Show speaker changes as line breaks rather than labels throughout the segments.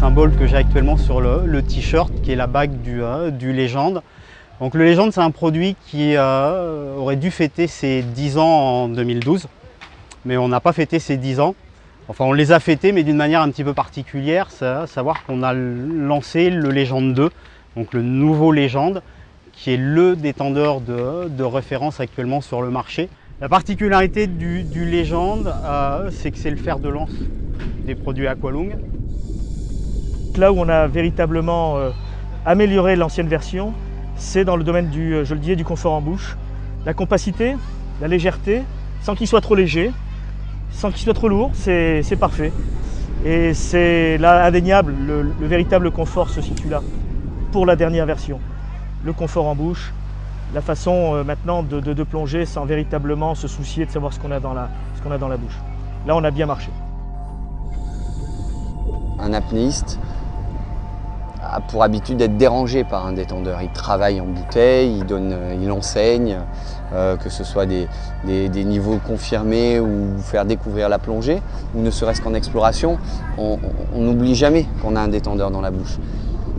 symbole que j'ai actuellement sur le t-shirt, qui est la bague du Légende. Donc le Légende, c'est un produit qui aurait dû fêter ses 10 ans en 2012, mais on n'a pas fêté ses 10 ans. Enfin, on les a fêtés, mais d'une manière un petit peu particulière, à savoir qu'on a lancé le Légende 2, donc le nouveau Légende, qui est le détendeur de référence actuellement sur le marché. La particularité du Légende, c'est que c'est le fer de lance des produits Aqualung.
Là où on a véritablement amélioré l'ancienne version, c'est dans le domaine du, je le disais, du confort en bouche. La compacité, la légèreté, sans qu'il soit trop léger, sans qu'il soit trop lourd, c'est parfait. Et c'est là indéniable, le véritable confort se situe là, pour la dernière version. Le confort en bouche, la façon maintenant de plonger sans véritablement se soucier de savoir ce qu'on a dans la bouche. Là, on a bien marché.
Un apnéiste a pour habitude d'être dérangé par un détendeur. Il travaille en bouteille, il enseigne, que ce soit des niveaux confirmés ou faire découvrir la plongée, ou ne serait-ce qu'en exploration, on n'oublie jamais qu'on a un détendeur dans la bouche.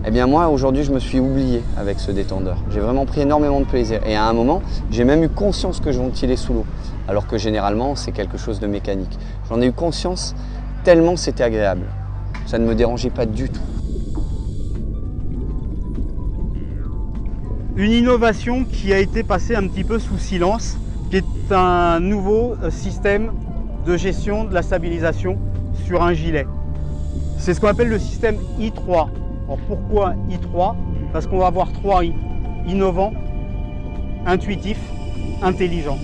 Eh bien moi, aujourd'hui, je me suis oublié avec ce détendeur. J'ai vraiment pris énormément de plaisir. Et à un moment, j'ai même eu conscience que je ventilais sous l'eau, alors que généralement, c'est quelque chose de mécanique. J'en ai eu conscience tellement c'était agréable. Ça ne me dérangeait pas du tout.
Une innovation qui a été passée un petit peu sous silence, qui est un nouveau système de gestion de la stabilisation sur un gilet. C'est ce qu'on appelle le système I3. Alors pourquoi I3? Parce qu'on va avoir 3 I. Innovant, intuitif, intelligent.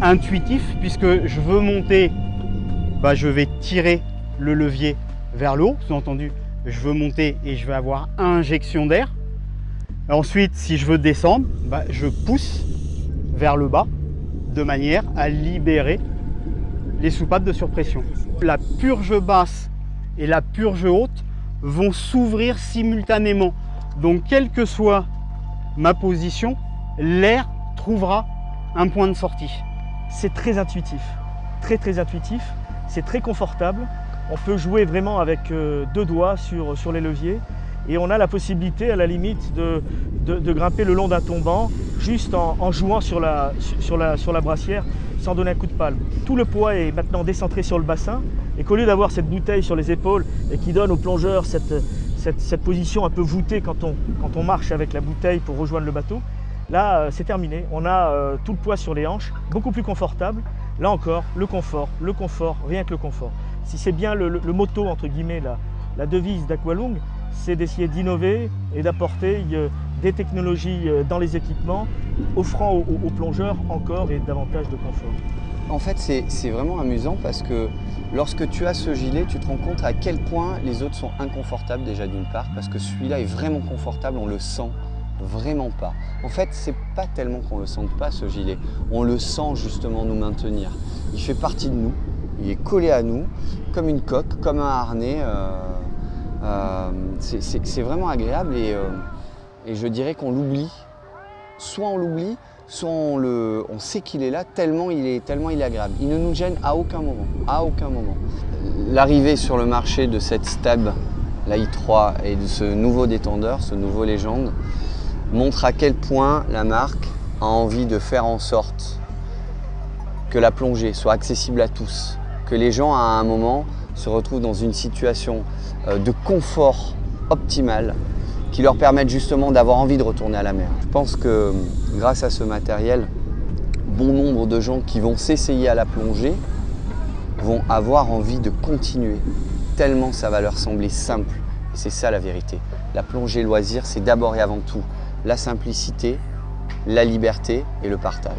Intuitif, puisque je veux monter, je vais tirer le levier vers le haut, sous-entendu, je veux monter et je vais avoir injection d'air. Ensuite, si je veux descendre, je pousse vers le bas de manière à libérer les soupapes de surpression. La purge basse et la purge haute vont s'ouvrir simultanément. Donc, quelle que soit ma position, l'air trouvera un point de sortie.
C'est très intuitif, très intuitif, c'est très confortable. On peut jouer vraiment avec 2 doigts sur les leviers. Et on a la possibilité, à la limite, de grimper le long d'un tombant, juste en jouant sur la brassière, sans donner un coup de palme. Tout le poids est maintenant décentré sur le bassin, et qu'au lieu d'avoir cette bouteille sur les épaules, et qui donne au plongeur cette position un peu voûtée quand on marche avec la bouteille pour rejoindre le bateau, là, c'est terminé. On a tout le poids sur les hanches, beaucoup plus confortable. Là encore, le confort, rien que le confort. Si c'est bien le motto, entre guillemets, la devise d'Aqualung, c'est d'essayer d'innover et d'apporter des technologies dans les équipements, offrant aux plongeurs encore et davantage de confort.
En fait, c'est vraiment amusant parce que lorsque tu as ce gilet, tu te rends compte à quel point les autres sont inconfortables déjà d'une part, parce que celui-là est vraiment confortable, on le sent vraiment pas. En fait, c'est pas tellement qu'on le sente pas ce gilet, on le sent justement nous maintenir. Il fait partie de nous, il est collé à nous, comme une coque, comme un harnais. C'est vraiment agréable et je dirais qu'on l'oublie. Soit on l'oublie, soit on sait qu'il est là tellement il est agréable. Il ne nous gêne à aucun moment, à aucun moment. L'arrivée sur le marché de cette Stab, la I3 et de ce nouveau détendeur, ce nouveau Légende, montre à quel point la marque a envie de faire en sorte que la plongée soit accessible à tous, que les gens à un moment se retrouvent dans une situation de confort optimal qui leur permettent justement d'avoir envie de retourner à la mer. Je pense que grâce à ce matériel, bon nombre de gens qui vont s'essayer à la plongée vont avoir envie de continuer, tellement ça va leur sembler simple. C'est ça la vérité. La plongée loisir, c'est d'abord et avant tout la simplicité, la liberté et le partage.